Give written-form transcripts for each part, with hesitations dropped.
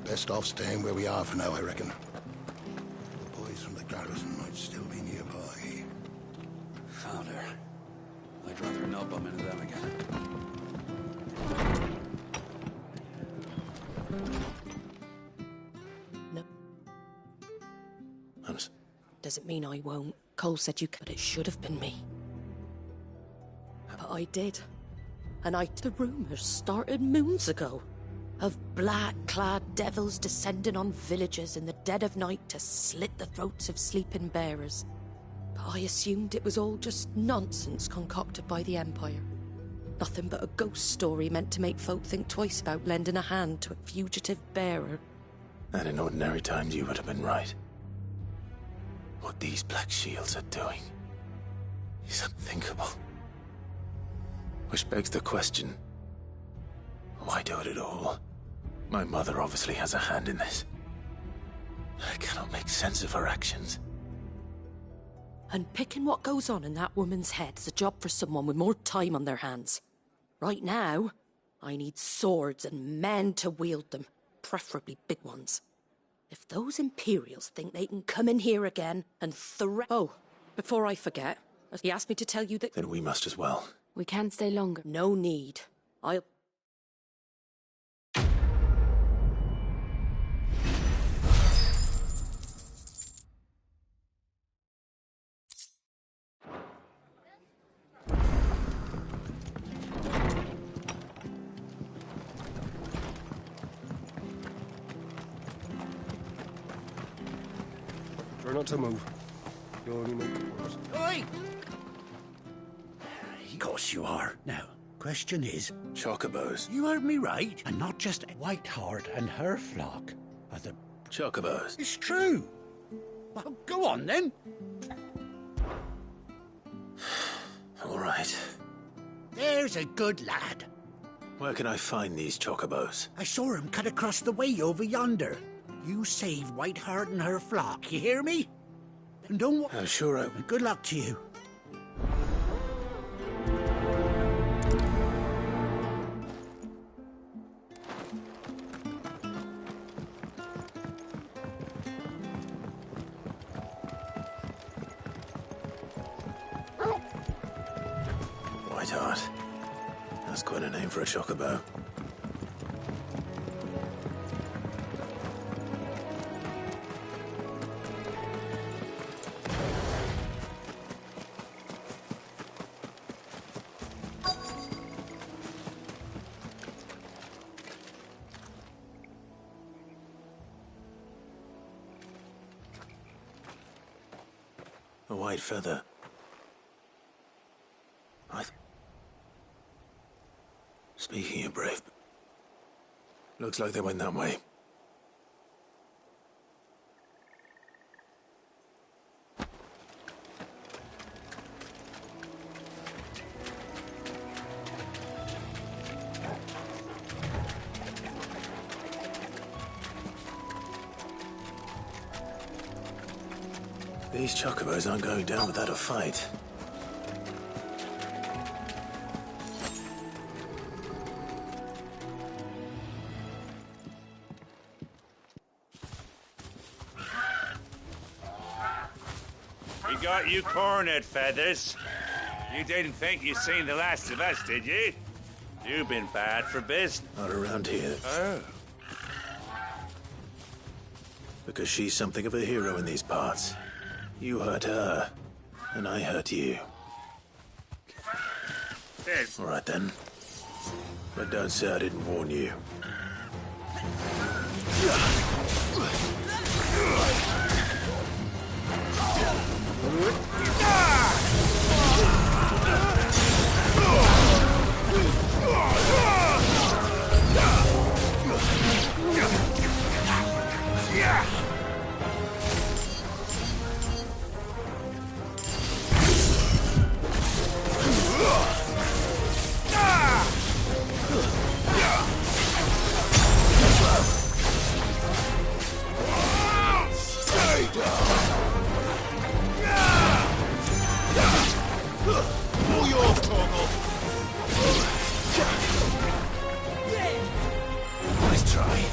Best off staying where we are for now, I reckon. The boys from the garrison might still be nearby. Found her. I'd rather not bump into them again. No. Honest. Doesn't mean I won't. Cole said you could, but it should have been me. But I did. And the rumours started moons ago. Of black-clad devils descending on villages in the dead of night to slit the throats of sleeping bearers. But I assumed it was all just nonsense concocted by the Empire. Nothing but a ghost story meant to make folk think twice about lending a hand to a fugitive bearer. And in ordinary times you would have been right. What these Black Shields are doing is unthinkable. Which begs the question, why do it at all? My mother obviously has a hand in this. I cannot make sense of her actions. And picking what goes on in that woman's head is a job for someone with more time on their hands. Right now, I need swords and men to wield them, preferably big ones. If those Imperials think they can come in here again and Oh, before I forget, he asked me to tell you that... Then we must as well. We can't stay longer. No need. I'll... Try not to move. You only make it worse. Oi! Of course you are. Now, question is... Chocobos. You heard me right, and not just Whiteheart and her flock are the... Chocobos. It's true. Well, go on then. All right. There's a good lad. Where can I find these chocobos? I saw him cut across the way over yonder. You save Whiteheart and her flock, you hear me? And don't... I'm sure I... Good luck to you. Whiteheart. That's quite a name for a chocobo. A white feather. Speaking of brave... Looks like they went that way. These chocobos aren't going down without a fight. We got you cornered, Feathers. You didn't think you'd seen the last of us, did you? You've been bad for business. Not around here. Oh. Because she's something of a hero in these parts. You hurt her, and I hurt you. Yes. All right then. But don't say I didn't warn you. Nice try.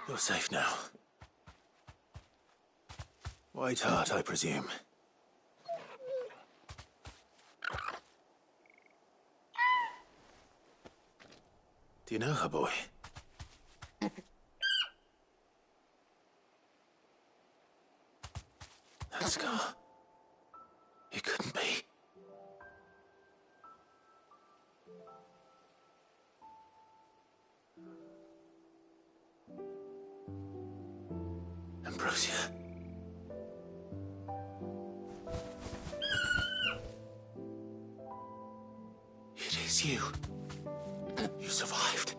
You're safe now. White Hart, I presume. Do you know her, boy? That scar. It couldn't be. Ambrosia. It is you. You survived.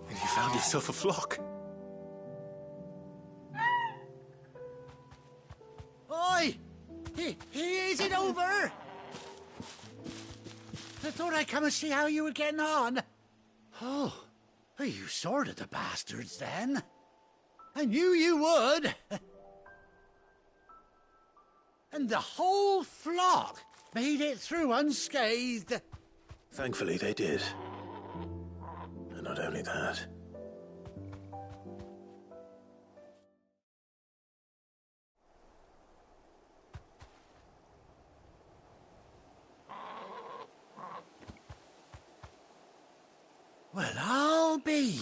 And you found yourself a flock. Oi! Is it over? I thought I'd come and see how you were getting on. Oh, you sorted the bastards then. I knew you would. And the whole flock made it through unscathed. Thankfully, they did. And not only that. Well, I'll be.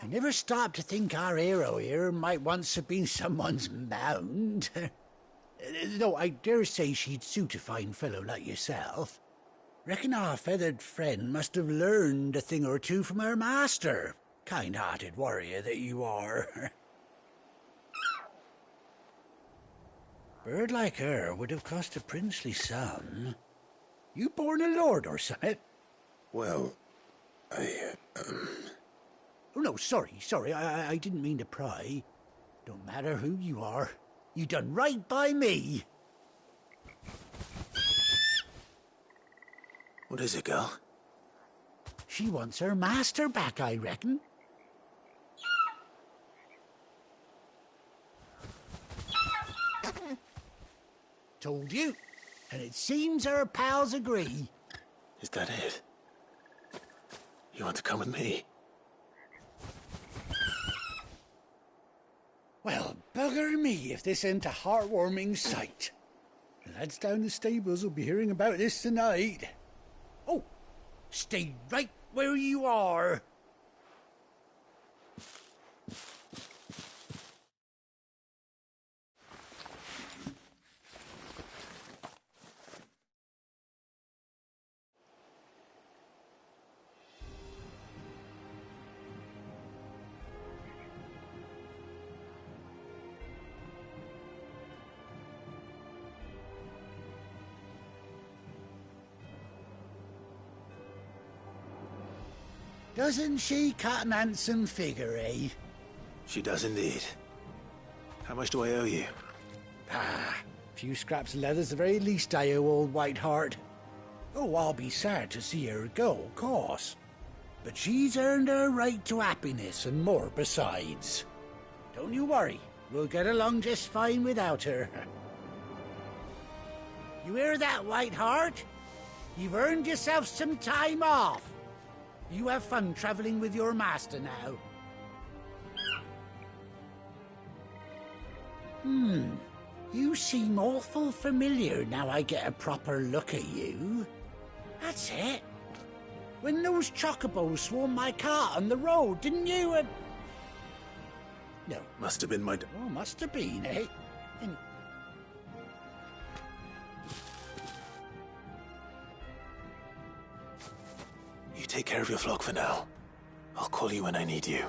I never stopped to think our hero here might once have been someone's mount. Though I dare say she'd suit a fine fellow like yourself. Reckon our feathered friend must have learned a thing or two from her master. Kind-hearted warrior that you are. Bird like her would have cost a princely sum. You born a lord or something? Well, Oh, no, sorry. I didn't mean to pry. Don't matter who you are. You done right by me. What is it, girl? She wants her master back, I reckon. Told you. And it seems our pals agree. Is that it? You want to come with me? Well, bugger me if this ain't a heartwarming sight. The lads down the stables will be hearing about this tonight. Oh, stay right where you are. Doesn't she cut an handsome figure, eh? She does indeed. How much do I owe you? A few scraps of leather's the very least I owe old Whiteheart. Oh, I'll be sad to see her go, of course. But she's earned her right to happiness and more besides. Don't you worry, we'll get along just fine without her. You hear that, Whiteheart? You've earned yourself some time off. You have fun traveling with your master now. You seem awful familiar now I get a proper look at you. That's it. When those chocobos swarmed my cart on the road, didn't you? No. Must have been my... Oh, must have been, eh? You take care of your flock for now. I'll call you when I need you.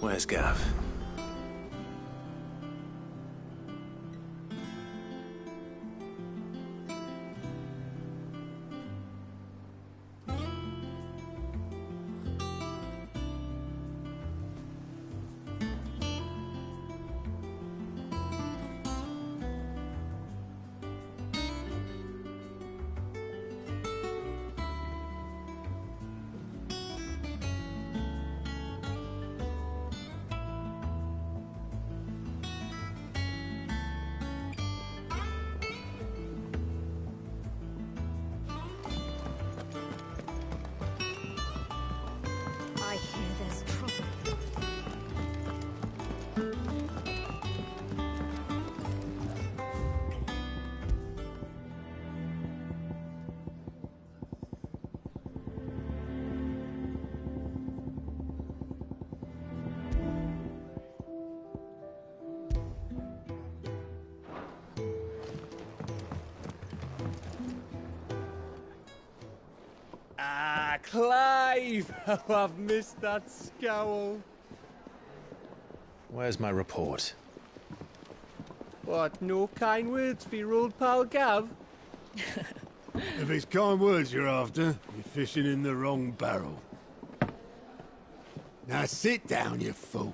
Where's Gav? I hear there's trouble. Ah, Clive! Oh, I've missed that scowl. Where's my report? What, no kind words for your old pal Gav? If it's kind words you're after, you're fishing in the wrong barrel. Now sit down, you fool.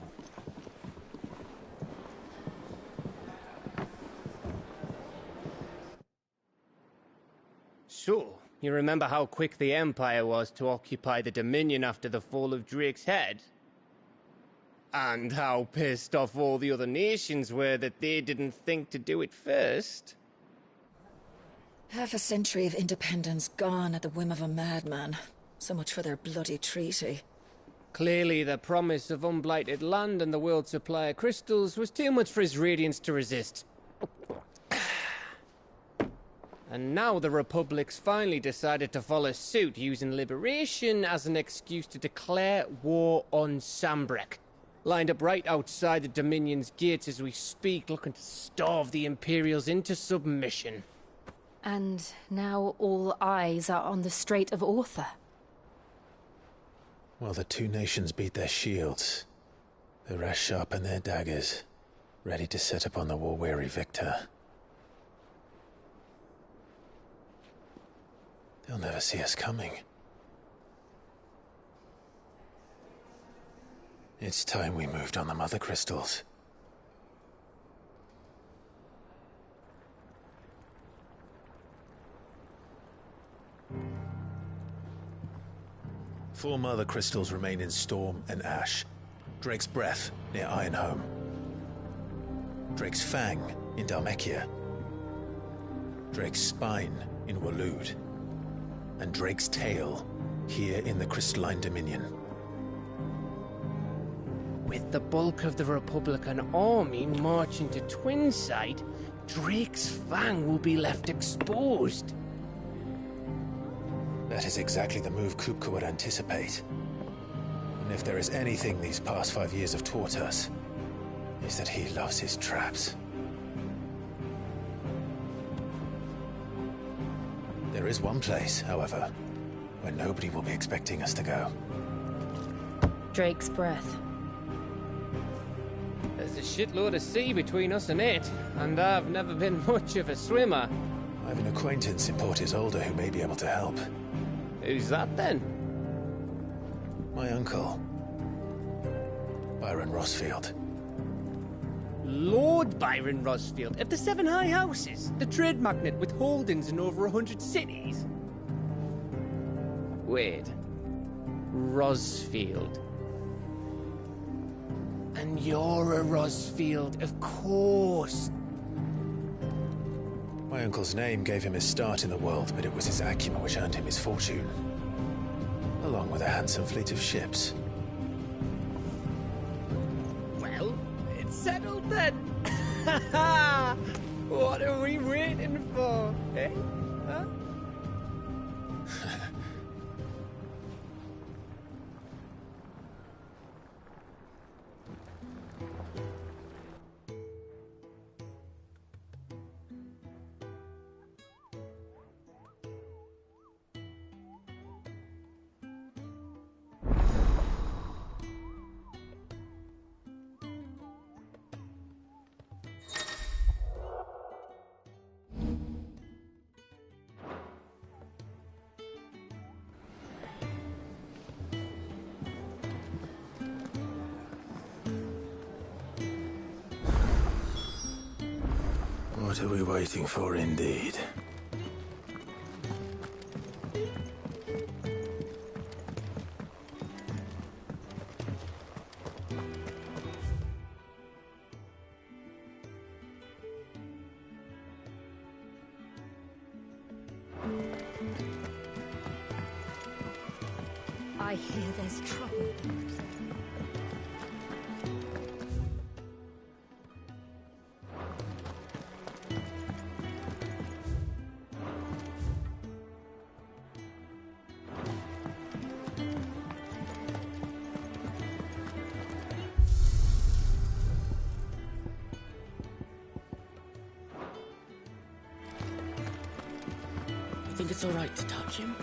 So, you remember how quick the Empire was to occupy the Dominion after the fall of Drake's head? And how pissed off all the other nations were that they didn't think to do it first? Half a century of independence gone at the whim of a madman. So much for their bloody treaty. Clearly, the promise of unblighted land and the world's supply of crystals was too much for his radiance to resist. And now the Republic's finally decided to follow suit, using liberation as an excuse to declare war on Sambrek. Lined up right outside the Dominion's gates as we speak, looking to starve the Imperials into submission. And now all eyes are on the Strait of Author. While the two nations beat their shields, the rest sharpen their daggers, ready to set upon the war-weary victor. They'll never see us coming. It's time we moved on the Mother Crystals. Four Mother Crystals remain in Storm and Ash. Drake's Breath, near Ironhome. Drake's Fang, in Dhalmekia. Drake's Spine, in Waloed. And Drake's Tail, here in the Crystalline Dominion. With the bulk of the Republican army marching to Twinside, Drake's Fang will be left exposed. That is exactly the move Kupka would anticipate. And if there is anything these past 5 years have taught us, is that he loves his traps. There is one place, however, where nobody will be expecting us to go. Drake's Breath. There's a shitload of sea between us and it, and I've never been much of a swimmer. I have an acquaintance in Port Isolde who may be able to help. Who's that then? My uncle, Byron Rosfield. Lord Byron Rosfield of the Seven High Houses, the trade magnate with holdings in over 100 cities. Wait, Rosfield. And you're a Rosfield, of course. My uncle's name gave him his start in the world, but it was his acumen which earned him his fortune. Along with a handsome fleet of ships. Well, it's settled then. What are we waiting for, eh? Huh? What are we waiting for, indeed? I hear there's trouble. You think it's all right to touch him?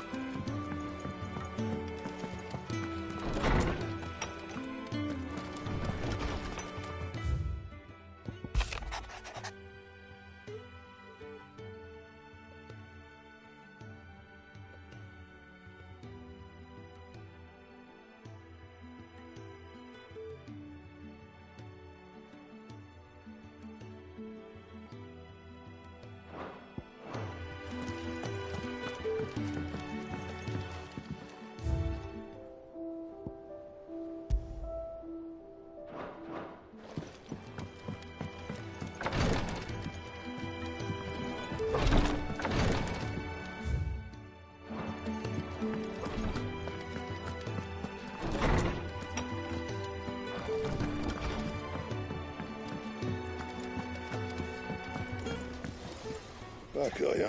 Back, are ya?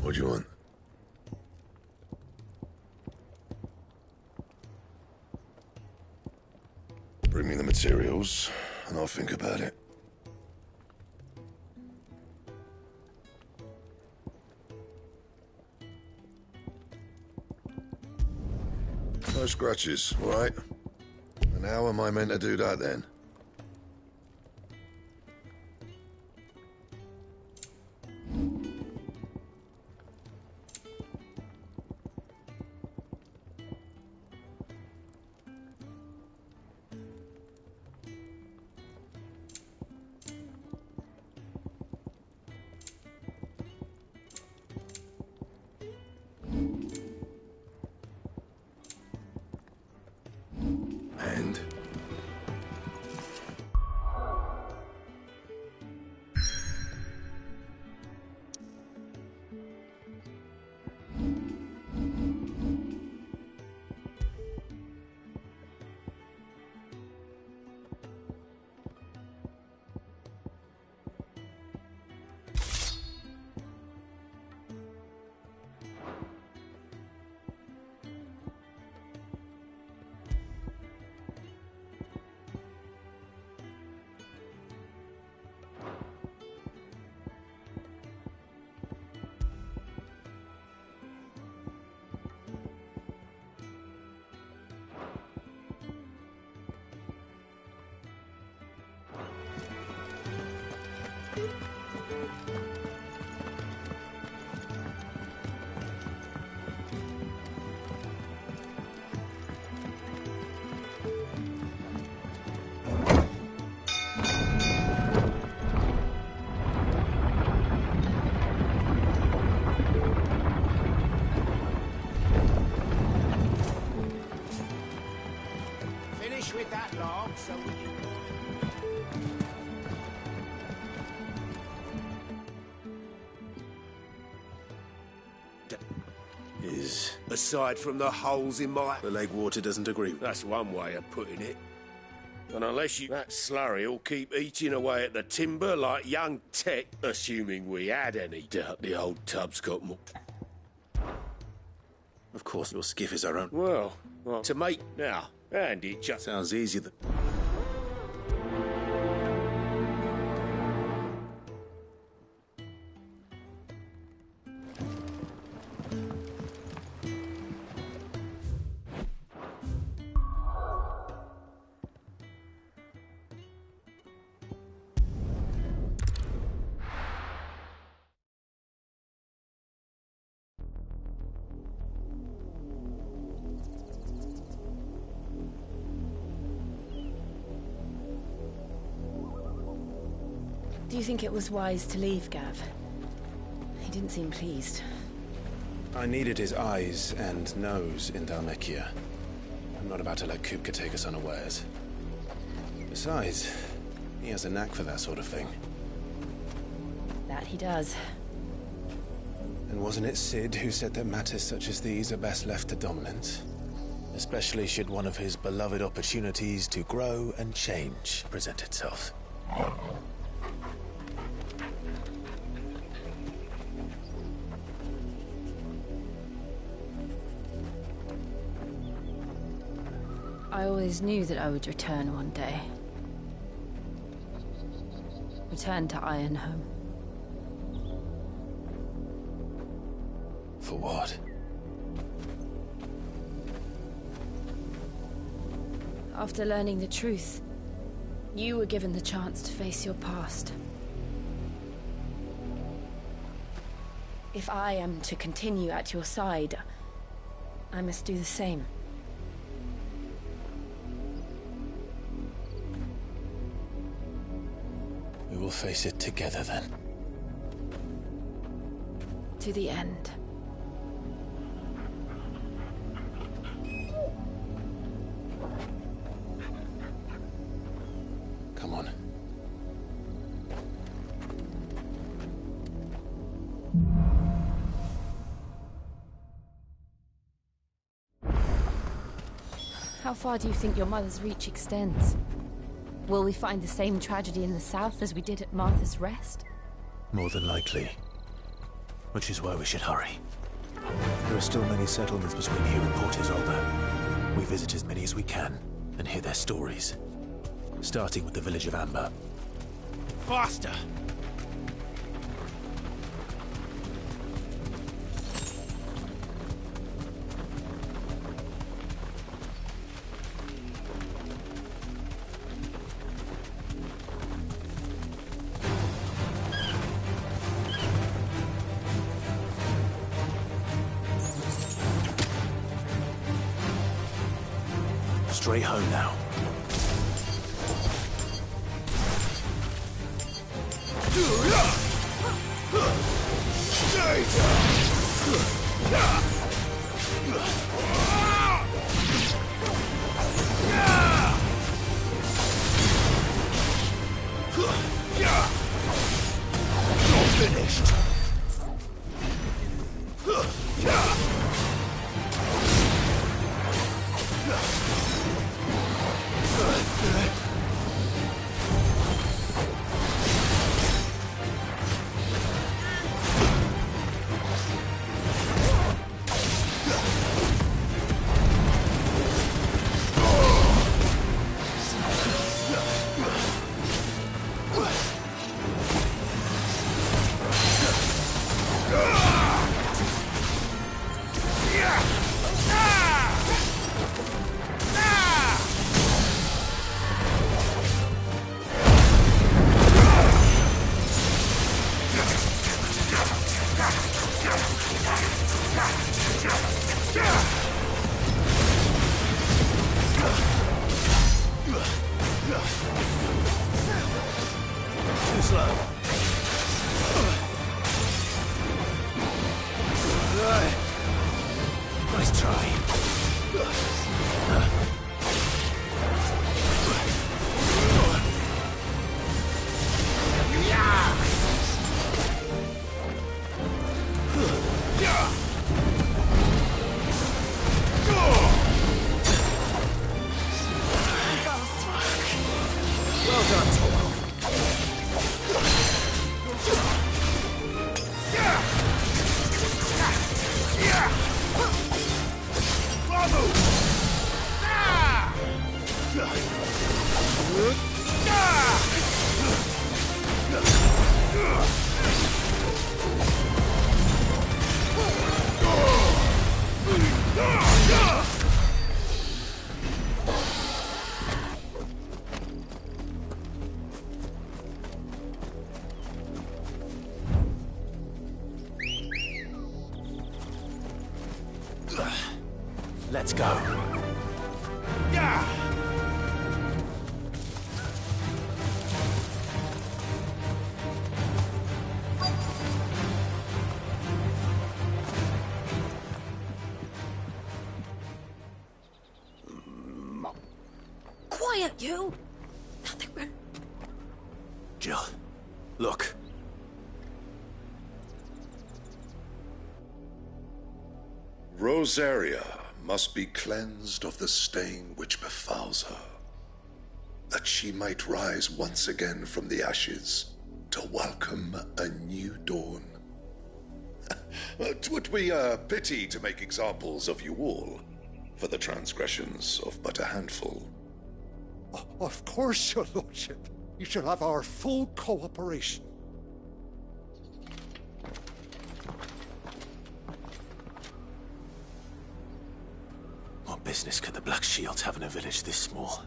What do you want? Bring me the materials, and I'll think about it. No scratches, all right? And how am I meant to do that, then? And? Finish with that log so we can... Is... Aside from the holes in my... The lake water doesn't agree. That's one way of putting it. And unless you... That slurry will keep eating away at the timber like young Tech, assuming we had any. Doubt the old tub's got more... Of course, your skiff is our own. Well, to make now, and it just... Sounds easy that... Do you think it was wise to leave, Gav? He didn't seem pleased. I needed his eyes and nose in Dhalmekia. I'm not about to let Kupka take us unawares. Besides, he has a knack for that sort of thing. That he does. And wasn't it Sid who said that matters such as these are best left to dominance? Especially should one of his beloved opportunities to grow and change present itself. I always knew that I would return one day. Return to Ironhome. For what? After learning the truth, you were given the chance to face your past. If I am to continue at your side, I must do the same. We will face it together then. To the end. Come on. How far do you think your mother's reach extends? Will we find the same tragedy in the south as we did at Martha's Rest? More than likely. Which is why we should hurry. There are still many settlements between here and Port Isolde. We visit as many as we can and hear their stories. Starting with the village of Amber. Faster! Straight home now. Finished. Too slow. Nice try. Well done, Toro. Bravo! Let's go. Quiet, you! Nothing will. Jill, look. Rosaria must be cleansed of the stain which befouls her, that she might rise once again from the ashes to welcome a new dawn. 'Twould be a pity to make examples of you all, for the transgressions of but a handful. Of course, your lordship. You shall have our full cooperation. What business could the Black Shields have in a village this small?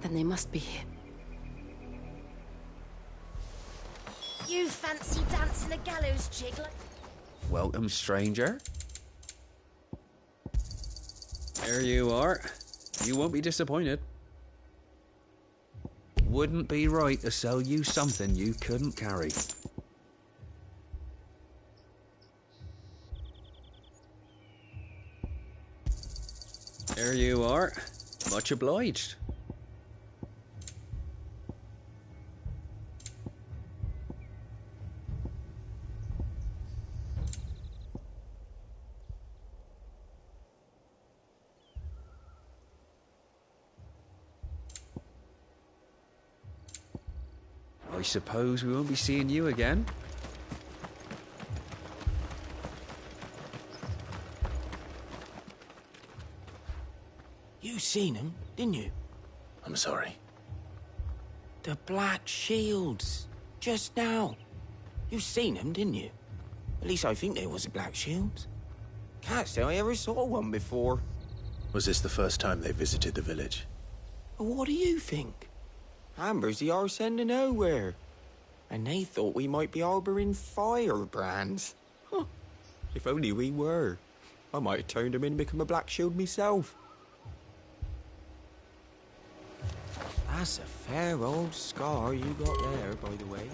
Then they must be here. You fancy dancing a gallows jig like... Welcome, stranger. There you are. You won't be disappointed. Wouldn't be right to sell you something you couldn't carry. There you are. Much obliged. I suppose we won't be seeing you again. You seen him, didn't you? I'm sorry. The Black Shields. Just now. You seen him, didn't you? At least I think there was a Black Shields. Can't say I ever saw one before. Was this the first time they visited the village? Well, what do you think? Amber's the arse end of nowhere. And they thought we might be harbouring firebrands. Huh. If only we were. I might have turned him in and become a Black Shield myself. That's a fair old scar you got there, by the way.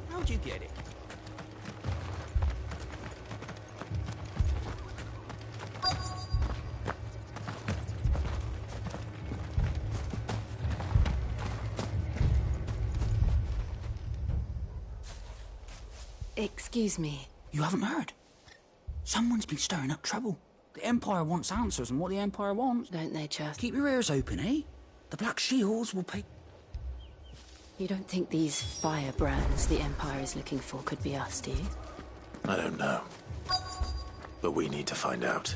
How'd you get it? Excuse me. You haven't heard? Someone's been stirring up trouble. The Empire wants answers, and what the Empire wants... Don't they just... Keep your ears open, eh? The Black Shields will pay... You don't think these firebrands the Empire is looking for could be us, do you? I don't know. But we need to find out.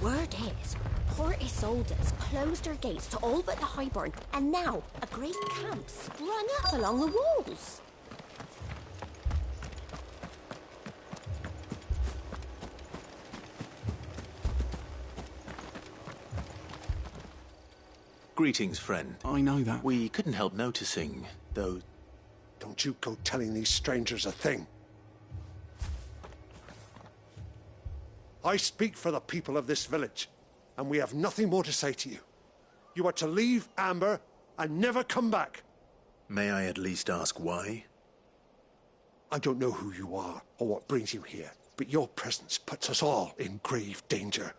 Word is, Port Isolde's closed her gates to all but the Highborn, and now a great camp sprung up along the walls. Greetings, friend. I know that. We couldn't help noticing, though... Don't you go telling these strangers a thing. I speak for the people of this village, and we have nothing more to say to you. You are to leave Amber and never come back. May I at least ask why? I don't know who you are or what brings you here, but your presence puts us all in grave danger.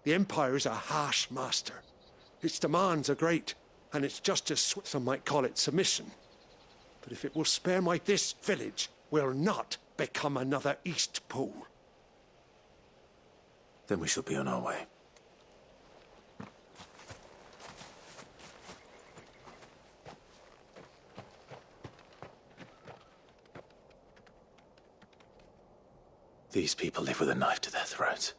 The Empire is a harsh master. Its demands are great, and its justice, some might call it submission. But if it will spare this village will not become another Eastpool. Then we shall be on our way. These people live with a knife to their throats.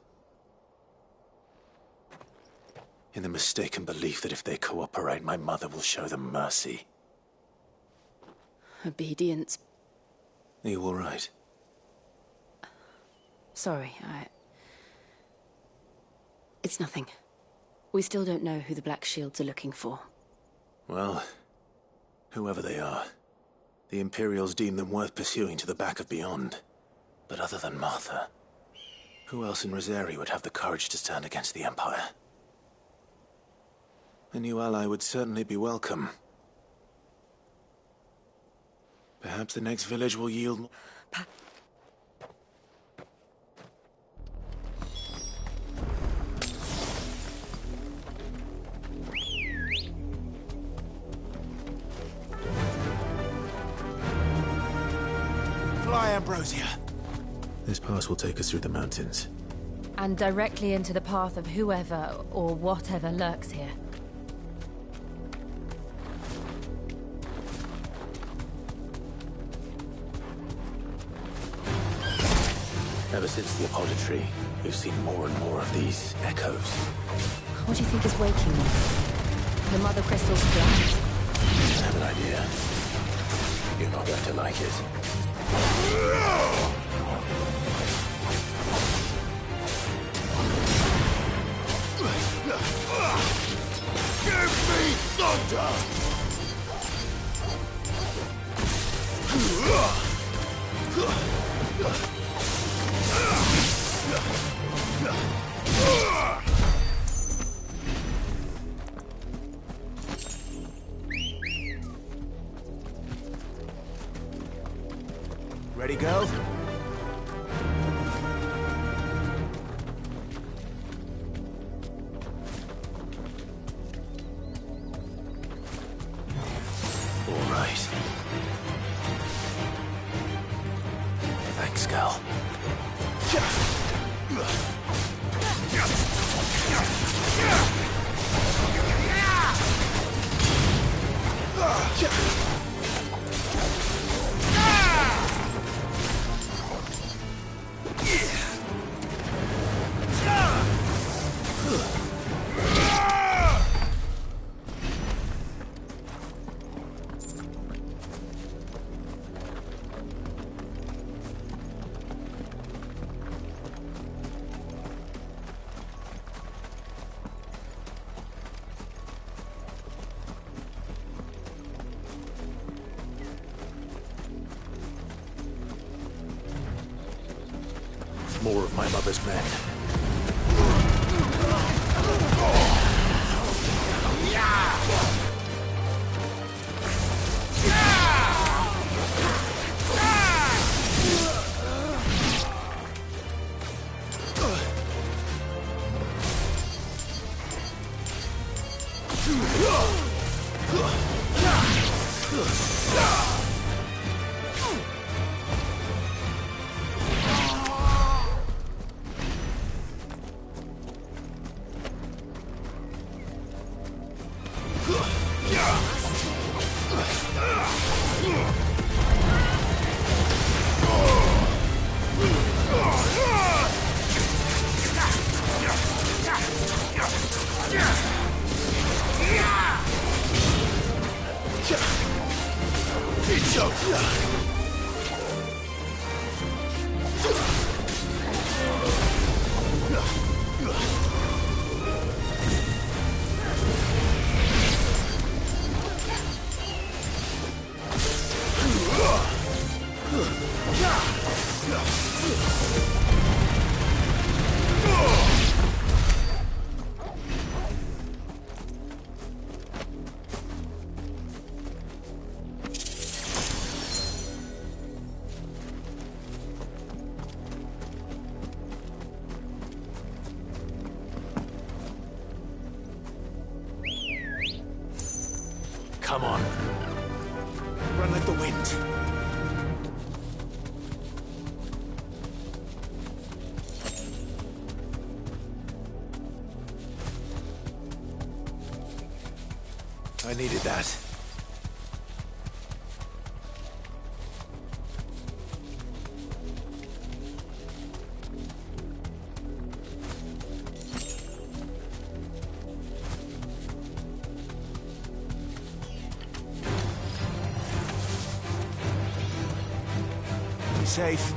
In the mistaken belief that if they cooperate, my mother will show them mercy. Obedience. Are you all right? Sorry, It's nothing. We still don't know who the Black Shields are looking for. Well, whoever they are, the Imperials deem them worth pursuing to the back of beyond. But other than Martha, who else in Rosari would have the courage to stand against the Empire? A new ally would certainly be welcome. Perhaps the next village will yield... Fly, Ambrosia. This pass will take us through the mountains. And directly into the path of whoever or whatever lurks here. Ever since the apology, we've seen more and more of these echoes. What do you think is waking them? The Mother Crystal's plans? I have an idea. You're not going to like it. Give me thunder! Ready, go? More of my mother's men. Come on. Run like the wind. I needed that. Safe.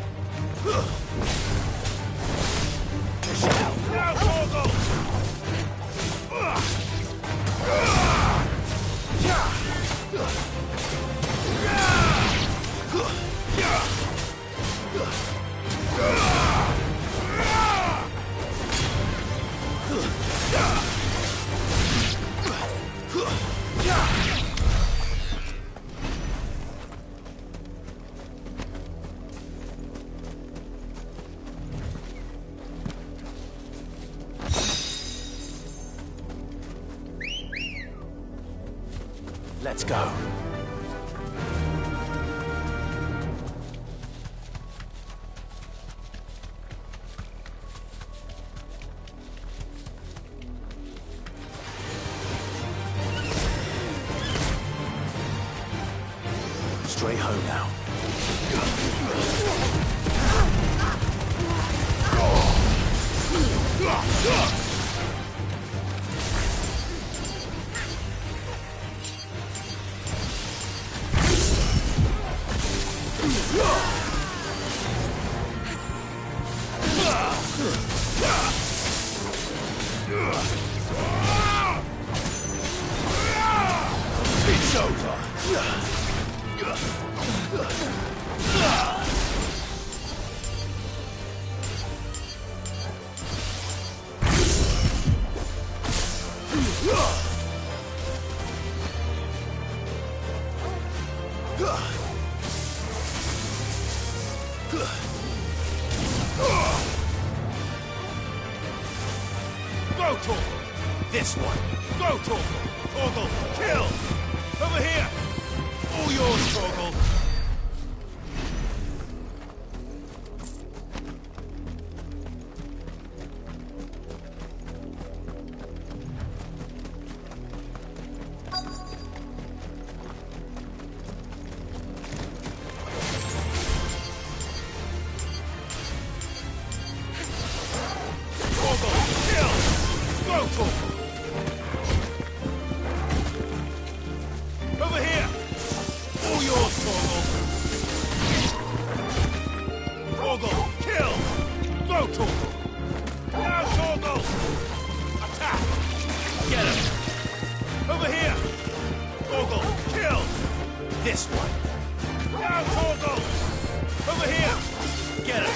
Let's go. Straight home now. It's over. Go, Torgal! This one! Go, Torgal! Torgal, kill! Over here! All yours, Torgal! Torgal! Over here! All yours, Torgal! Torgal, kill! Go, Torgal! Now, Torgal! Attack! Get him! Over here! Torgal, kill! This one! Now, Torgal! Over here! Get him!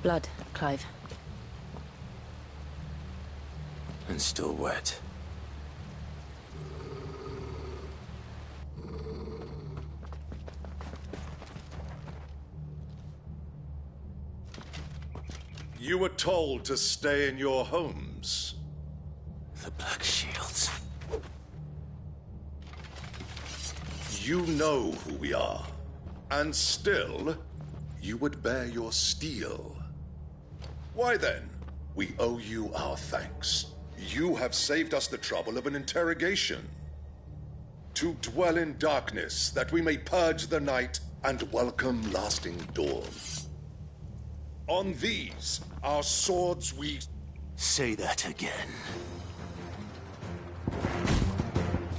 Blood, Clive. And still wet. You were told to stay in your homes. The Black Shields. You know who we are. And still, you would bear your steel. Why then, we owe you our thanks. You have saved us the trouble of an interrogation. To dwell in darkness, that we may purge the night and welcome lasting dawn. On these, our swords we... Say that again.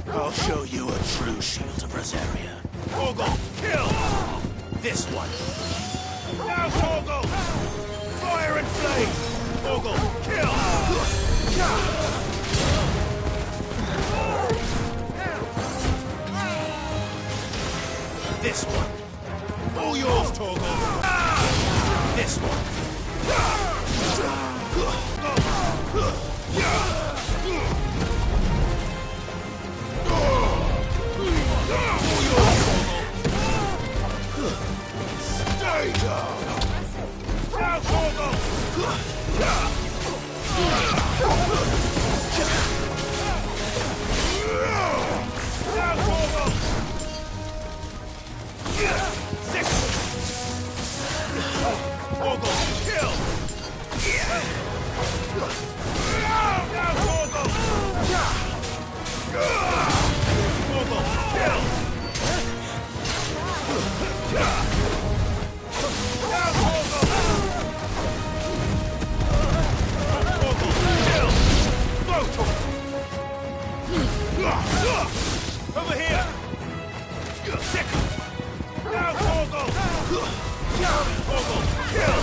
I'll show you a true shield of Rosaria. Torgal, kill! This one. Now, Torgal! Fire and flame! Torgal, kill! This one. All yours, Torgal! This one. Stay down! Now, Torgal! Now, Torgal! Six! Torgal, kill! Now, Torgal! Torgal, kill! Now, Torgal! Torgal, kill! Go, Torgal! Over here! Sick! Now, Torgal! Torgal, kill!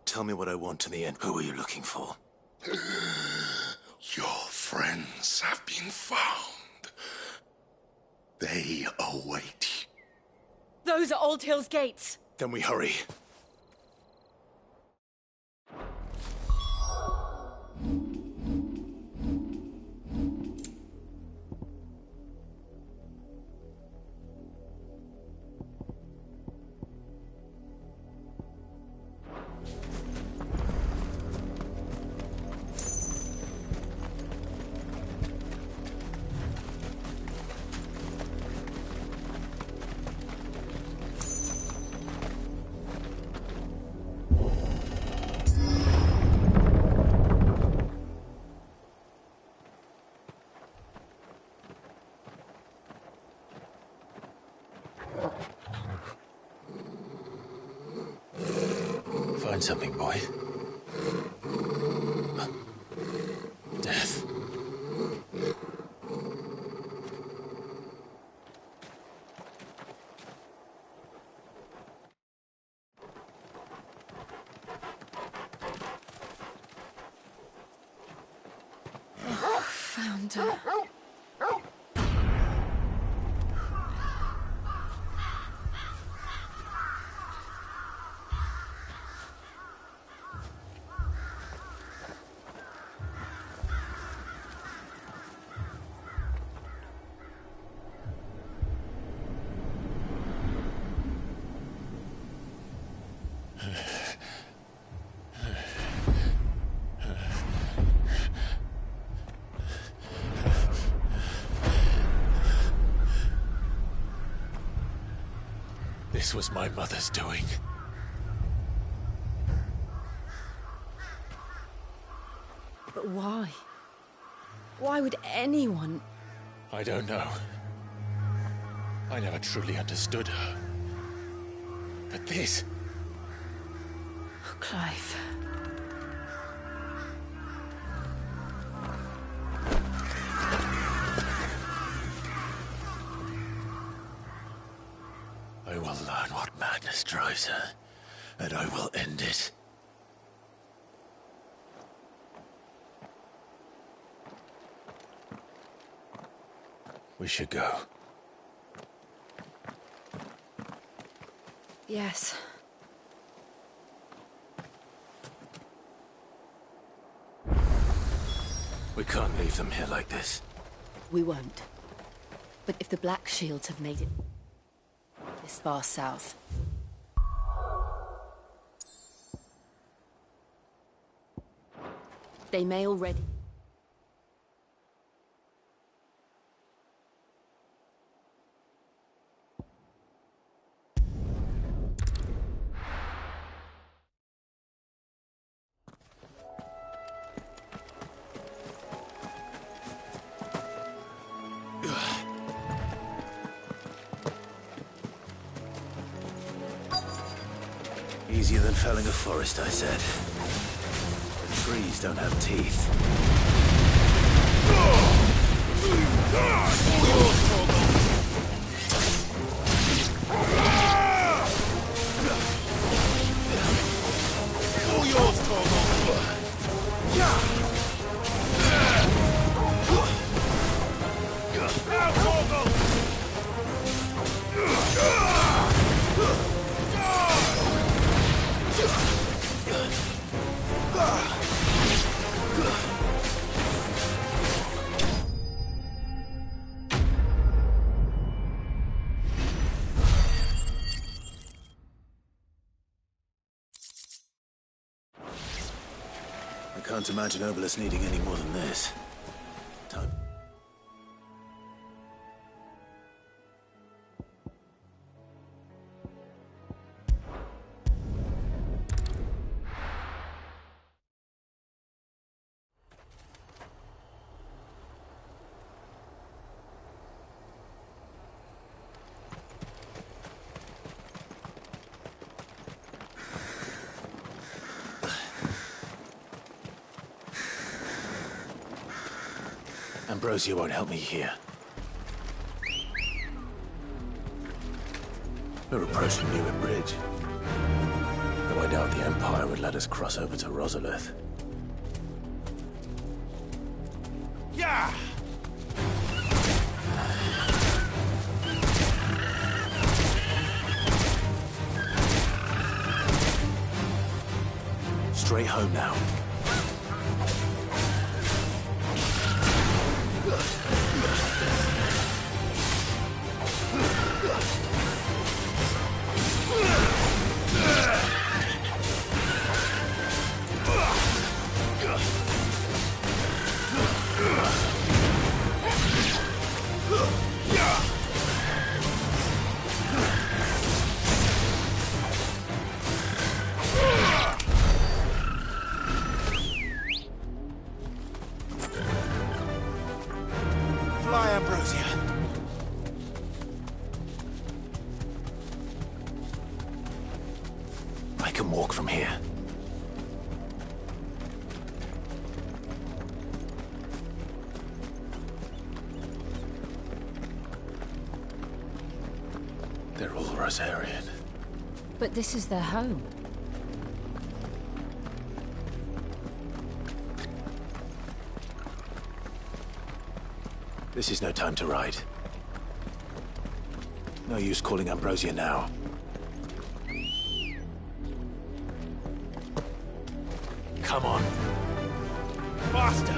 Tell me what I want in the end. Who are you looking for? Your friends have been found. They await you. Those are Old Hill's gates. Then we hurry. Find something, boy. Death. Found her. This was my mother's doing. But why? Why would anyone... I don't know. I never truly understood her. But this... Oh, Clive. I will learn what madness drives her, and I will end it. We should go. Yes. We can't leave them here like this. We won't. But if the Black Shields have made it this far south, they may already... Easier than felling a forest, I said. The trees don't have teeth. All yours, Torgal! Now, Torgal! I can't imagine Obelisk needing any more than this. Time. Ambrosia won't help me here. We're approaching Newer Bridge. Though I doubt the Empire would let us cross over to Rosalith. Yeah! Straight home now. Fly, Ambrosia. I can walk from here. They're all Rosarian. But this is their home. This is no time to ride. No use calling Ambrosia now. Come on. Faster!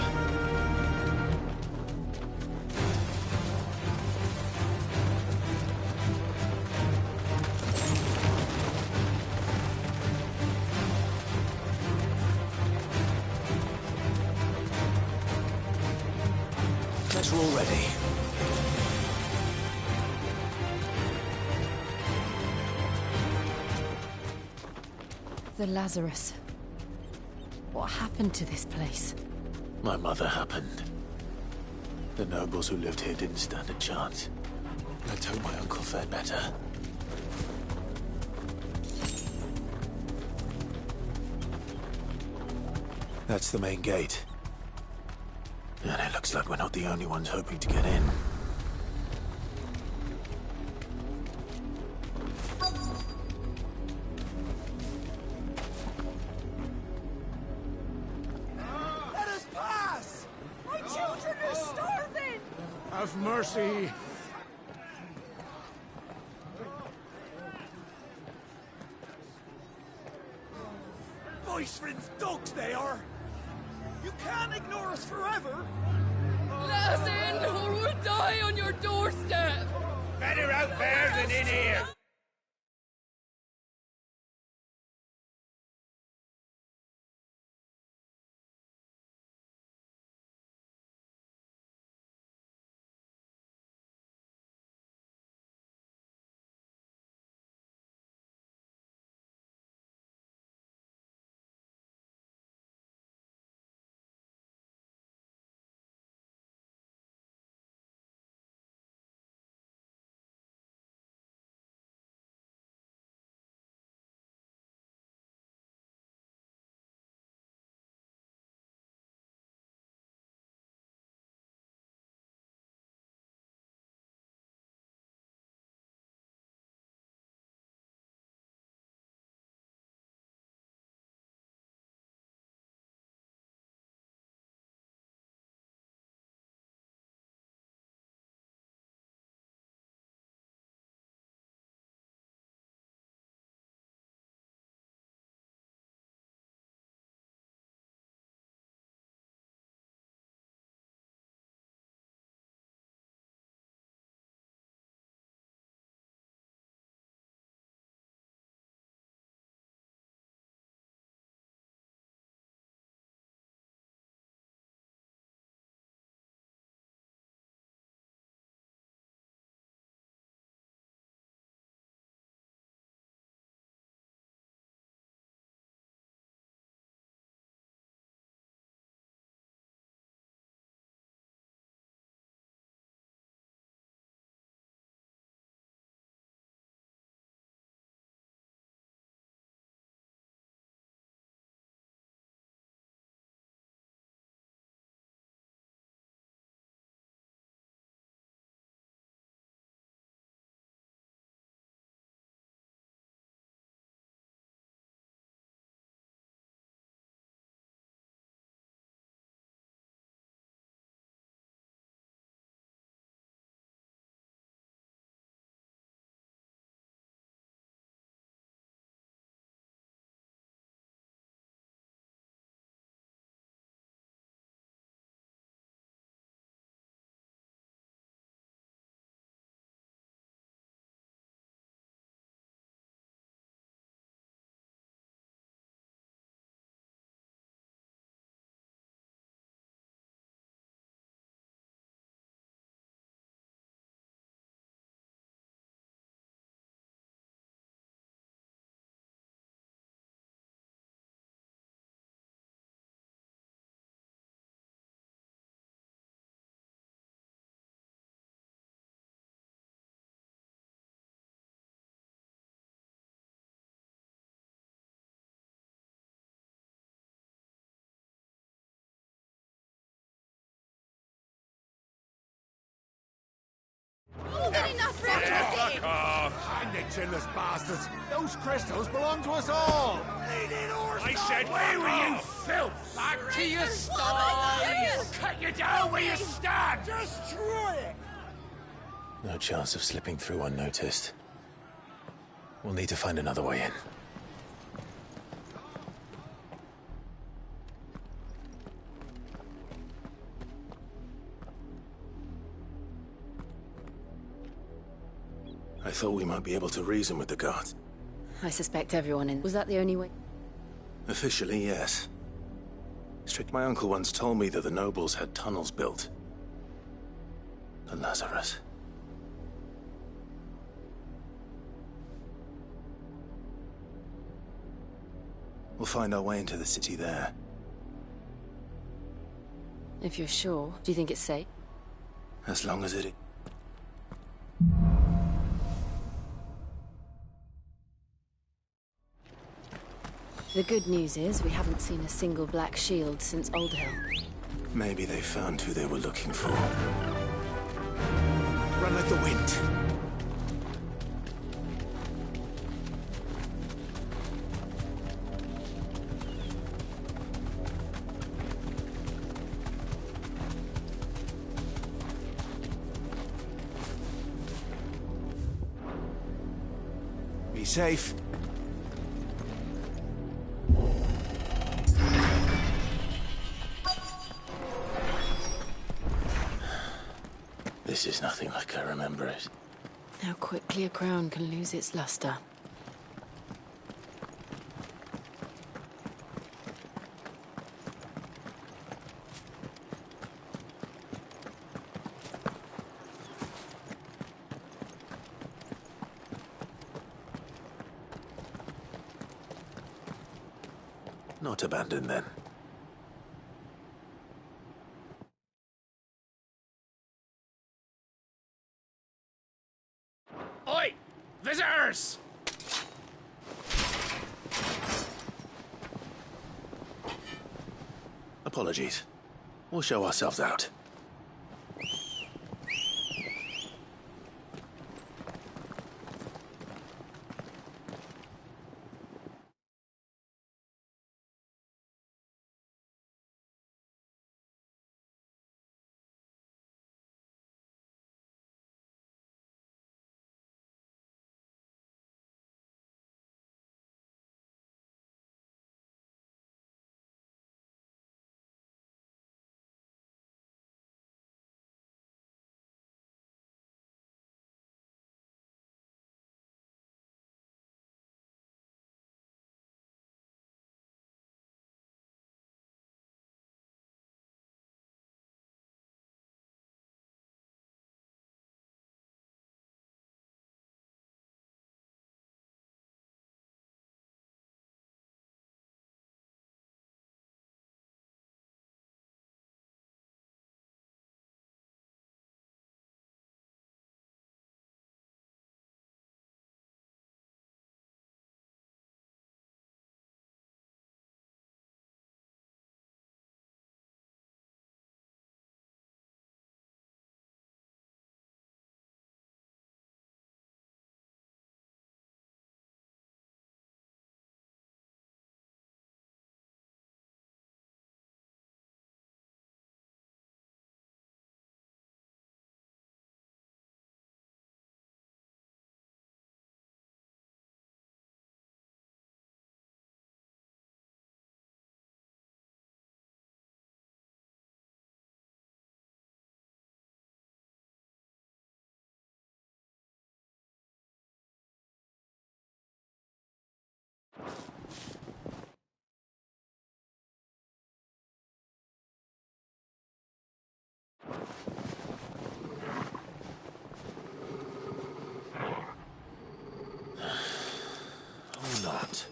Guess we're all ready. The Lazarus. What happened to this place? My mother happened. The nobles who lived here didn't stand a chance. Let's hope my uncle fared better. That's the main gate. And it looks like we're not the only ones hoping to get in. Let us pass! My children are starving! Have mercy. Voice friends dogs they are! You can't ignore us forever! Let us in, or we'll die on your doorstep! Better out there than in here! Fuck off! Hang the chinless bastards! Those crystals belong to us all! I said, where were you, filth? Back to your sties! Cut you down where you stand! Destroy it! No chance of slipping through unnoticed. We'll need to find another way in. I thought we might be able to reason with the guards. I suspect everyone in... Was that the only way? Officially, yes. My uncle once told me that the nobles had tunnels built. The Lazarus. We'll find our way into the city there. If you're sure, do you think it's safe? As long as it is. The good news is we haven't seen a single black shield since Old Hill. Maybe they found who they were looking for. Run like the wind. Be safe. This is nothing like I remember it. How quickly a crown can lose its luster. Not abandoned, then. Oi! Visitors! Apologies. We'll show ourselves out. Or not.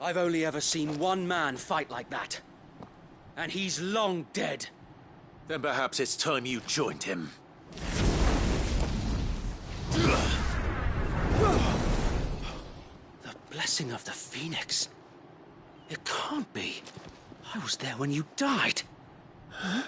I've only ever seen one man fight like that. And he's long dead. Then perhaps it's time you joined him. The blessing of the Phoenix. It can't be. I was there when you died. Huh?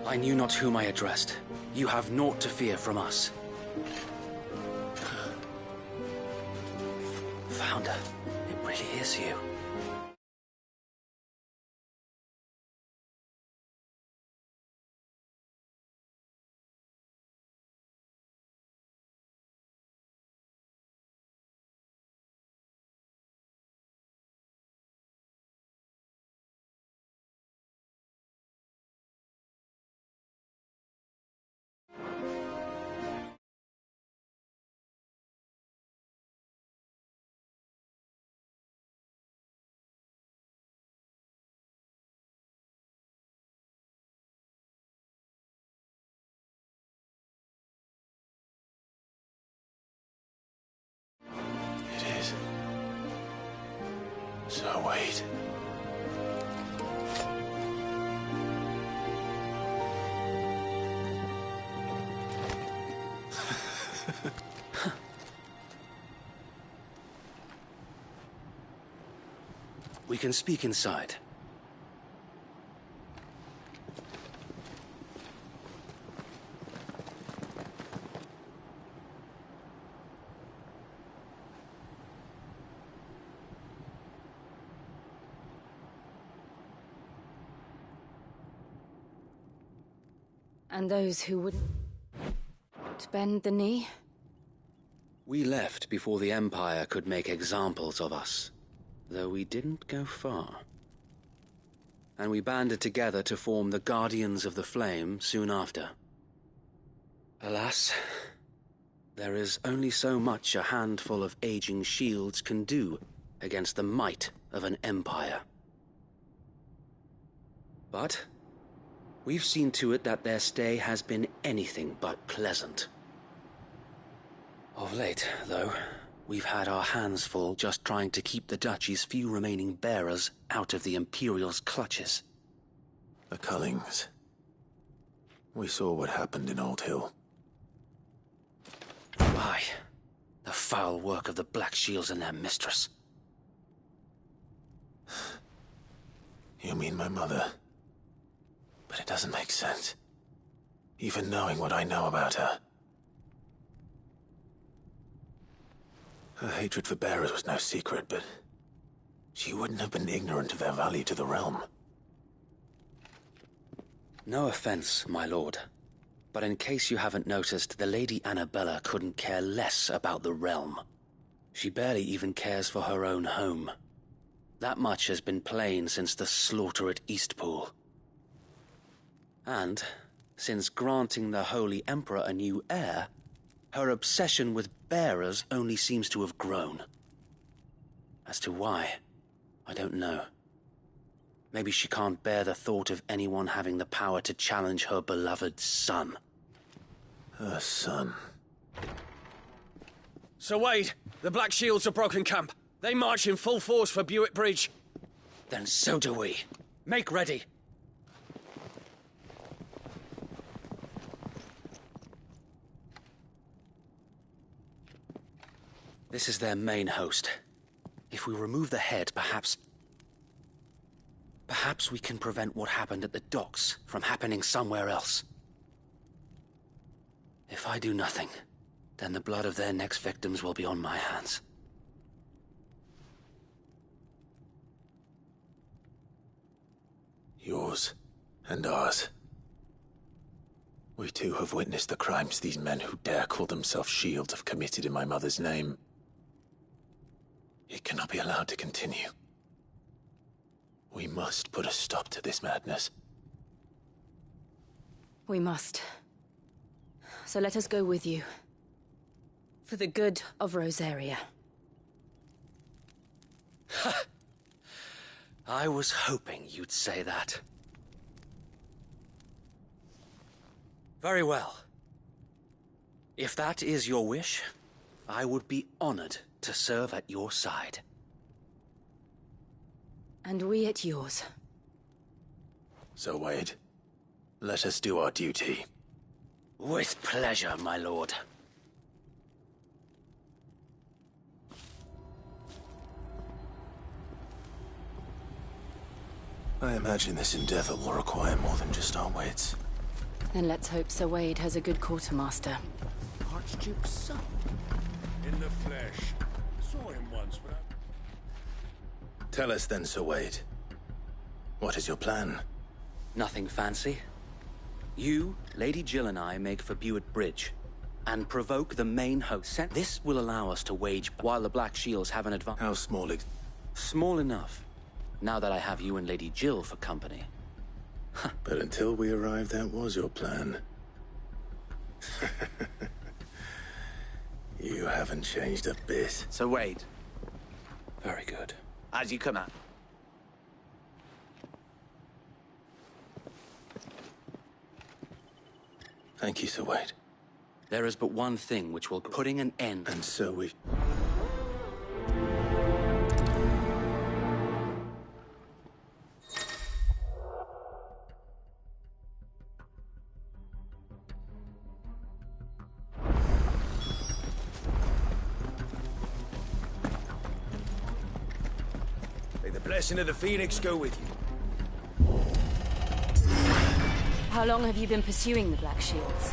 I knew not whom I addressed. You have naught to fear from us. Founder, it really is you. It is. So wait. We can speak inside. And those who wouldn't bend the knee? We left before the Empire could make examples of us, though we didn't go far. And we banded together to form the Guardians of the Flame soon after. Alas, there is only so much a handful of aging shields can do against the might of an empire. But we've seen to it that their stay has been anything but pleasant. Of late, though, we've had our hands full just trying to keep the Duchy's few remaining bearers out of the Imperial's clutches. The Cullings. We saw what happened in Old Hill. Why? The foul work of the Black Shields and their mistress. You mean my mother? But it doesn't make sense. Even knowing what I know about her. Her hatred for bearers was no secret, but she wouldn't have been ignorant of their value to the realm. No offense, my lord, but in case you haven't noticed, the Lady Annabella couldn't care less about the realm. She barely even cares for her own home. That much has been plain since the slaughter at Eastpool. And, since granting the Holy Emperor a new heir, her obsession with bearers only seems to have grown. As to why, I don't know. Maybe she can't bear the thought of anyone having the power to challenge her beloved son. Her son. Sir Wade, the Black Shields have broken camp. They march in full force for Buick Bridge. Then so do we. Make ready. This is their main host. If we remove the head, perhaps we can prevent what happened at the docks from happening somewhere else. If I do nothing, then the blood of their next victims will be on my hands. Yours and ours. We too have witnessed the crimes these men who dare call themselves shields have committed in my mother's name. It cannot be allowed to continue. We must put a stop to this madness. We must. So let us go with you. For the good of Rosaria. I was hoping you'd say that. Very well. If that is your wish, I would be honored to serve at your side. And we at yours. So, Wade, let us do our duty. With pleasure, my lord. I imagine this endeavor will require more than just our wits. Then let's hope Sir Wade has a good quartermaster. Archduke's son? In the flesh. Saw him once, but Tell us then, Sir Wade. What is your plan? Nothing fancy. You, Lady Jill and I make for Buett Bridge and provoke the main host. This will allow us to wage while the Black Shields have an advantage. How small Small enough, now that I have you and Lady Jill for company. But until we arrived, that was your plan. You haven't changed a bit. So Wade, Very good. as you come out. Thank you, Sir Wade. There is but one thing which will putting an end. And so we... May the blessing of the Phoenix go with you. How long have you been pursuing the Black Shields?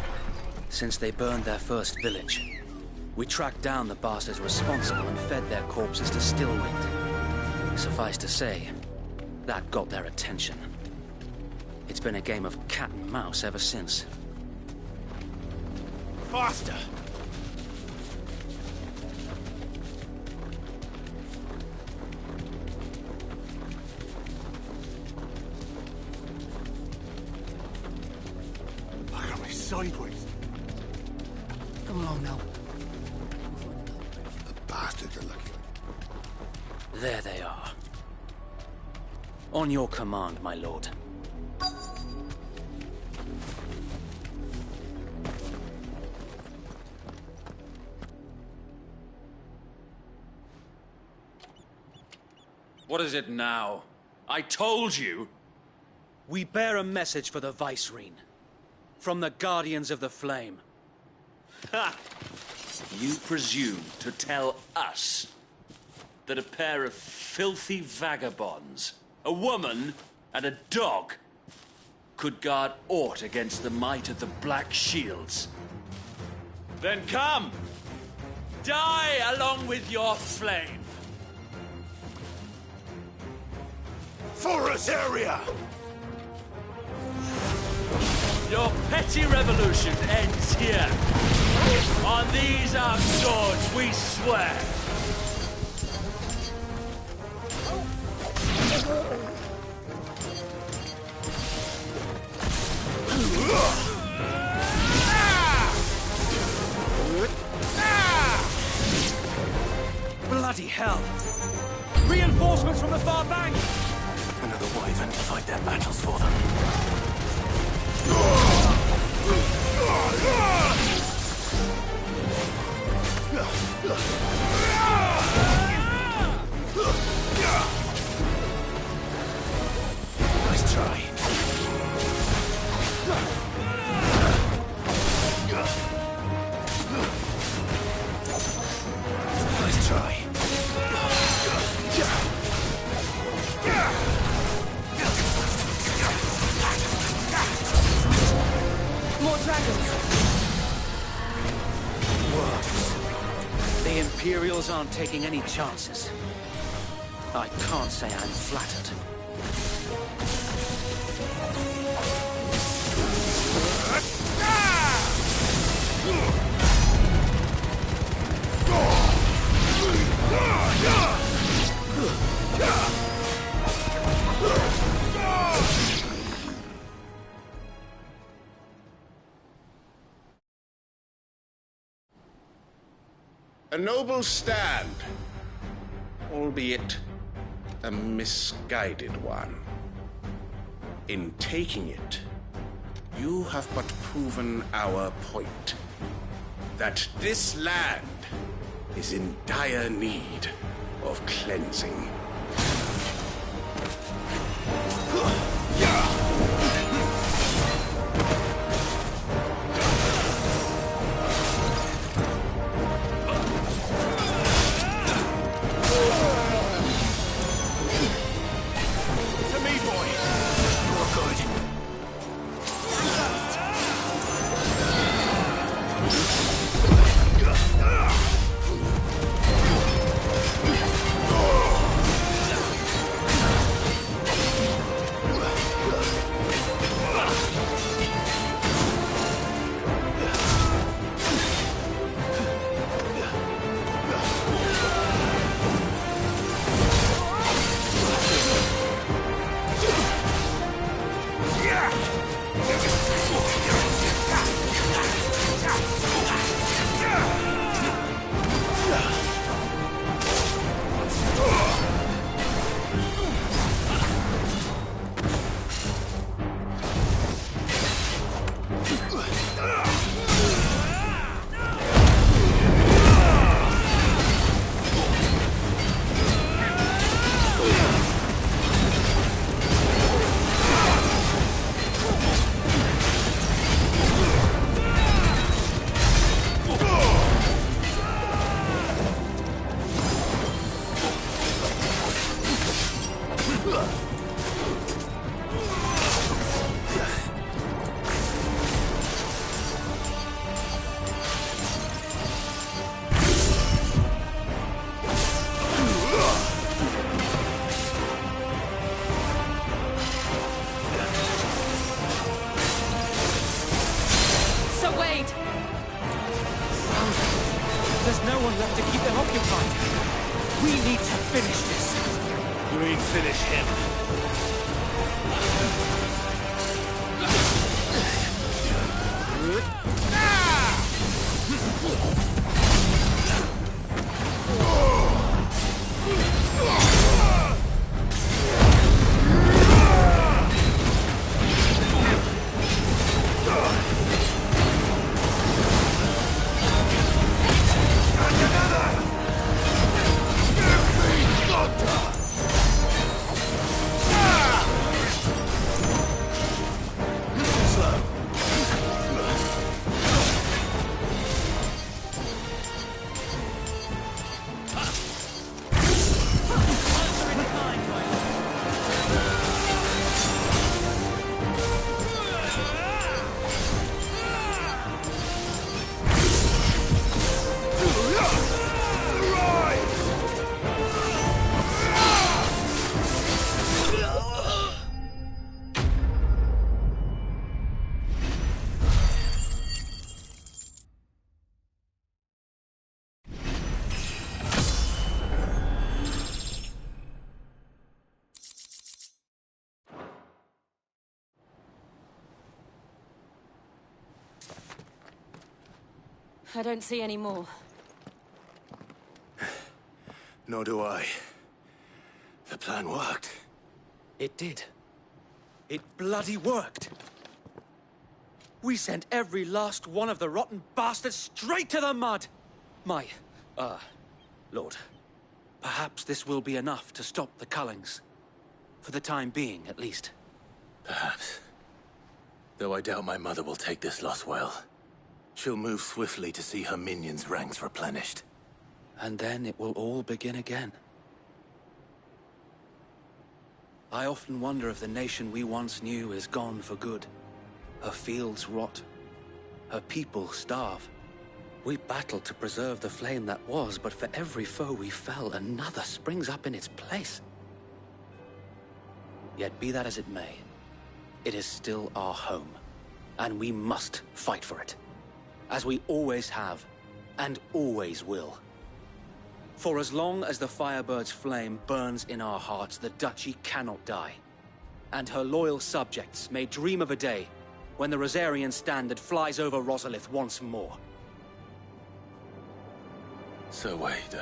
Since they burned their first village, we tracked down the bastards responsible and fed their corpses to Stillwind. Suffice to say, that got their attention. It's been a game of cat and mouse ever since. Faster! Look at me sideways. Come along now. The bastards are lucky. There they are. On your command, my lord. What is it now? I told you! We bear a message for the Vicereine. From the Guardians of the Flame. Ha! You presume to tell us that a pair of filthy vagabonds, a woman and a dog, could guard aught against the might of the Black Shields? Then come! Die along with your flame! For Rosaria! Your petty revolution ends here. On these our swords we swear. Bloody hell! Reinforcements from the far bank! Another wyvern to fight their battles for them. Nice try. Nice try. More dragons! Worse. The Imperials aren't taking any chances. I can't say I'm flattered. A noble stand, albeit a misguided one. In taking it, you have but proven our point. That this land is in dire need of cleansing. To me, boy! You're good. blockade! There's no one left to keep them occupied. We need to finish this. You mean finish him? I don't see any more. Nor do I. The plan worked. It did. It bloody worked. We sent every last one of the rotten bastards straight to the mud! Lord, perhaps this will be enough to stop the Cullings. For the time being, at least. Perhaps. Though I doubt my mother will take this loss well. She'll move swiftly to see her minions' ranks replenished. And then it will all begin again. I often wonder if the nation we once knew is gone for good. Her fields rot. Her people starve. We battled to preserve the flame that was, but for every foe we fell, another springs up in its place. Yet be that as it may, it is still our home, and we must fight for it. As we always have, and always will. For as long as the Firebird's flame burns in our hearts, the Duchy cannot die. And her loyal subjects may dream of a day when the Rosarian standard flies over Rosalith once more. So wait,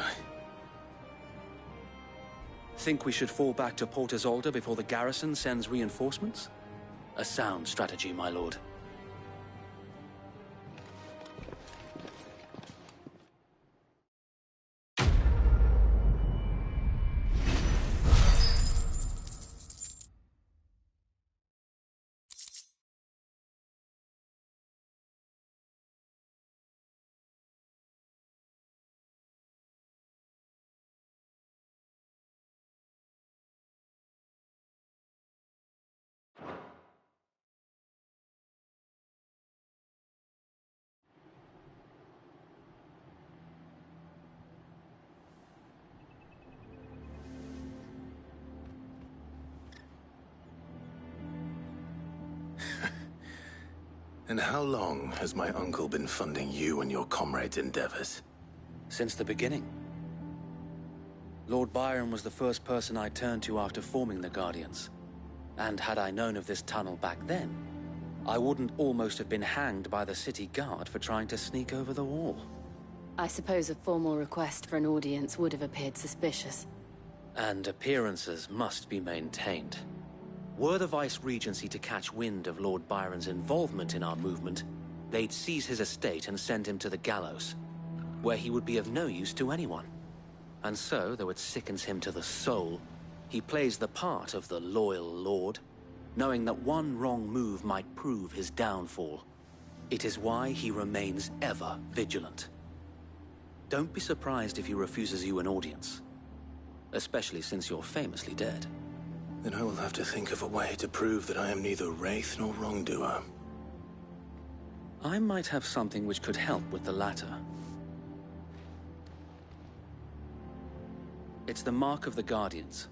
Think we should fall back to Port Isolde before the garrison sends reinforcements? A sound strategy, my lord. And how long has my uncle been funding you and your comrades' endeavors? Since the beginning. Lord Byron was the first person I turned to after forming the Guardians. And had I known of this tunnel back then, I wouldn't almost have been hanged by the city guard for trying to sneak over the wall. I suppose a formal request for an audience would have appeared suspicious. And appearances must be maintained. Were the Vice-Regency to catch wind of Lord Byron's involvement in our movement, they'd seize his estate and send him to the gallows, where he would be of no use to anyone. And so, though it sickens him to the soul, he plays the part of the loyal lord, knowing that one wrong move might prove his downfall. It is why he remains ever vigilant. Don't be surprised if he refuses you an audience, especially since you're famously dead. Then I will have to think of a way to prove that I am neither wraith nor wrongdoer. I might have something which could help with the latter. It's the mark of the Guardians.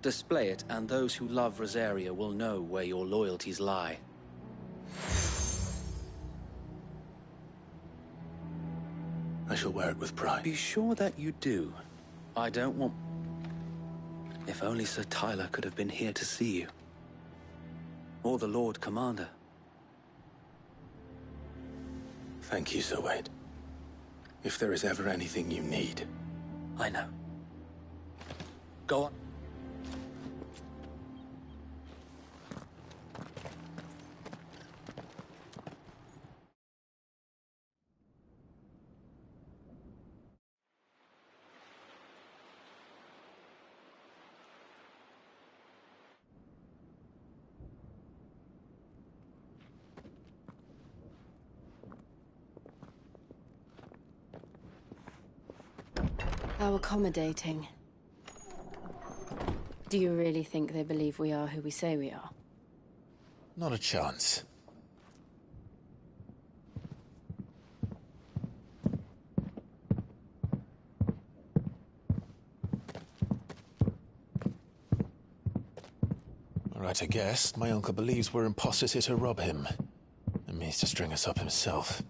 Display it, and those who love Rosaria will know where your loyalties lie. shall wear it with pride. Be sure that you do. I don't want... If only Sir Tyler could have been here to see you. Or the Lord Commander. Thank you, Sir Wade. If there is ever anything you need... I know. Go on. How accommodating. Do you really think they believe we are who we say we are? Not a chance. All right, I guess. My uncle believes we're imposters here to rob him. And means to string us up himself.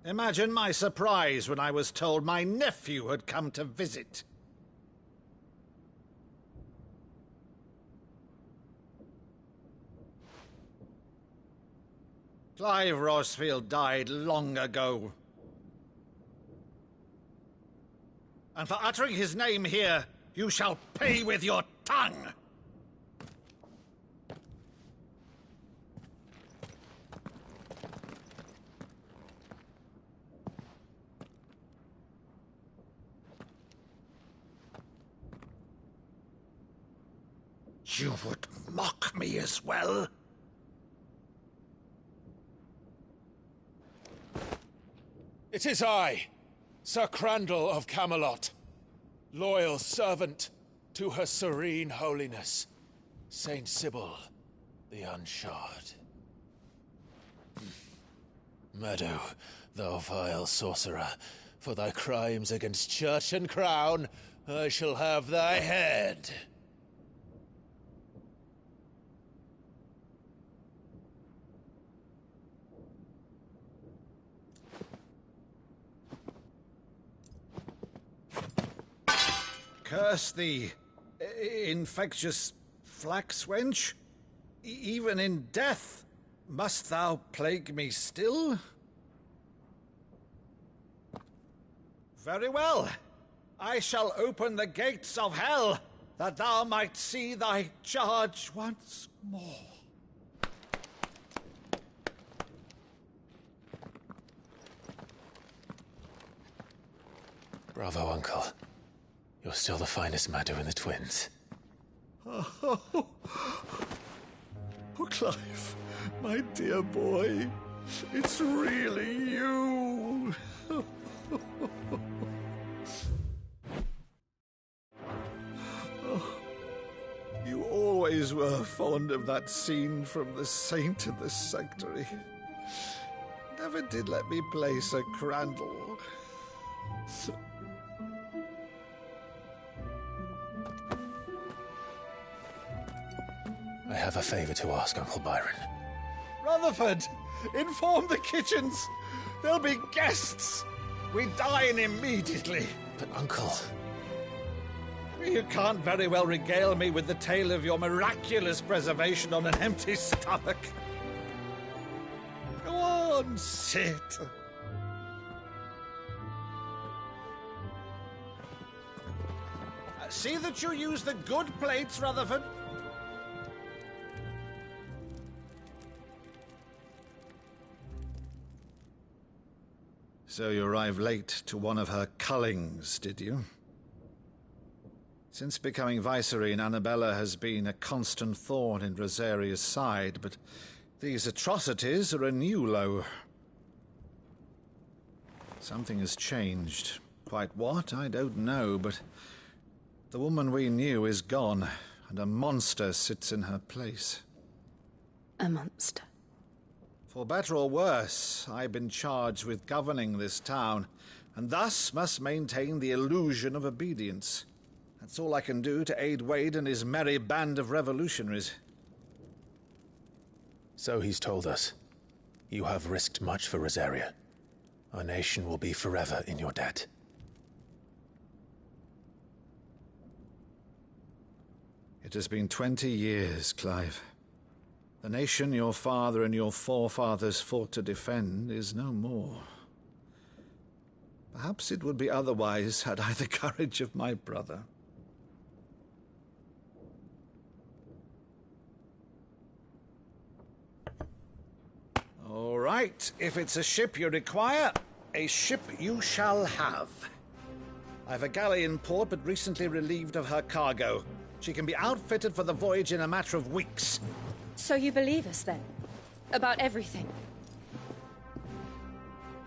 Imagine my surprise when I was told my nephew had come to visit. Clive Rosfield died long ago. And for uttering his name here, you shall pay with your tongue! You would mock me as well? It is I, Sir Crandall of Camelot, loyal servant to Her Serene Holiness, Saint Sybil the Unshod. Meadow, thou vile sorcerer, for thy crimes against church and crown, I shall have thy head. Curse thee, infectious flax wench. Even in death, must thou plague me still? Very well. I shall open the gates of hell, that thou might see thy charge once more. Bravo, Uncle. You're still the finest Maddu in the twins. Oh, Clive, my dear boy, it's really you. You always were fond of that scene from The Saint and the Sanctuary. Never did let me play Sir Crandall. I have a favor to ask, Uncle Byron. Rutherford, inform the kitchens. There'll be guests. We dine immediately. But, Uncle... You can't very well regale me with the tale of your miraculous preservation on an empty stomach. Go on, sit. See that you use the good plates, Rutherford. So you arrived late to one of her cullings, did you? Since becoming Vicereine, Annabella has been a constant thorn in Rosaria's side, but these atrocities are a new low. Something has changed. Quite what, I don't know, but the woman we knew is gone, and a monster sits in her place. A monster? For better or worse, I've been charged with governing this town, and thus must maintain the illusion of obedience. That's all I can do to aid Wade and his merry band of revolutionaries. So he's told us. You have risked much for Rosaria. Our nation will be forever in your debt. It has been 20 years, Clive. The nation your father and your forefathers fought to defend is no more. Perhaps it would be otherwise had I the courage of my brother. All right, if it's a ship you require, a ship you shall have. I've a galley in port, but recently relieved of her cargo. She can be outfitted for the voyage in a matter of weeks. So you believe us, then? About everything?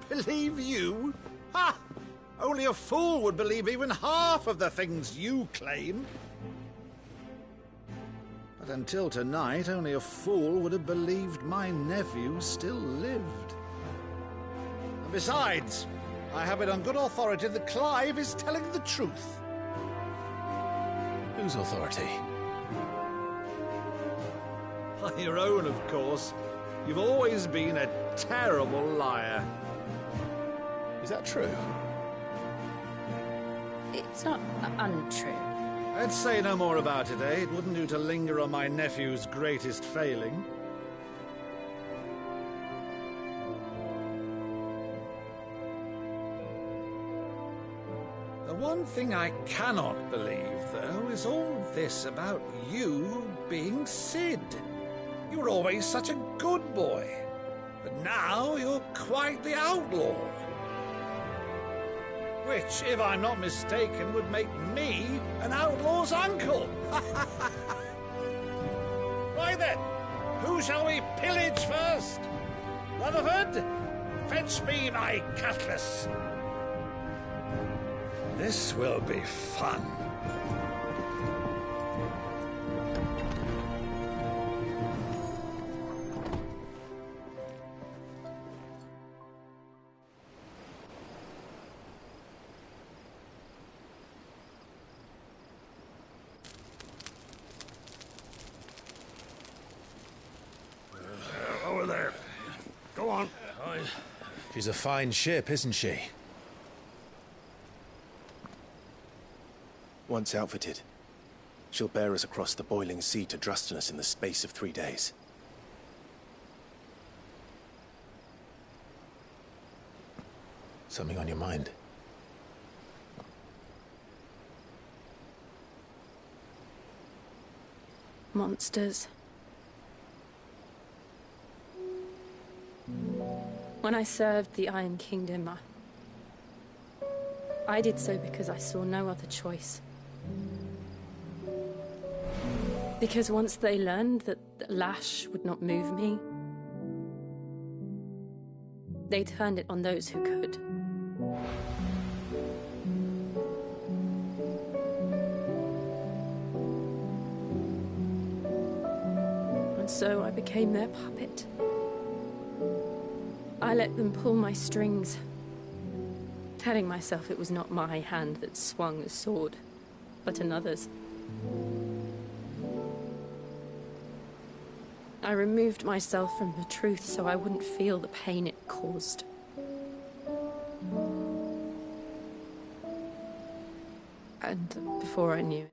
Believe you? Ha! Only a fool would believe even half of the things you claim. But until tonight, only a fool would have believed my nephew still lived. And besides, I have it on good authority that Clive is telling the truth. Whose authority? By your own, of course. You've always been a terrible liar. Is that true? It's not untrue. Let's say no more about it, eh? It wouldn't do to linger on my nephew's greatest failing. The one thing I cannot believe, though, is all this about you being Sid. You were always such a good boy, but now you're quite the outlaw. Which, if I'm not mistaken, would make me an outlaw's uncle. Right then, who shall we pillage first? Rutherford, fetch me my cutlass. This will be fun. Over there. Go on. She's a fine ship, isn't she? Once outfitted, she'll bear us across the boiling sea to Drustinus in the space of 3 days. Something on your mind? Monsters. When I served the Iron Kingdom, I did so because I saw no other choice. Because once they learned that the lash would not move me, they turned it on those who could. And so I became their puppet. I let them pull my strings, telling myself it was not my hand that swung the sword, but another's. I removed myself from the truth so I wouldn't feel the pain it caused. And before I knew it,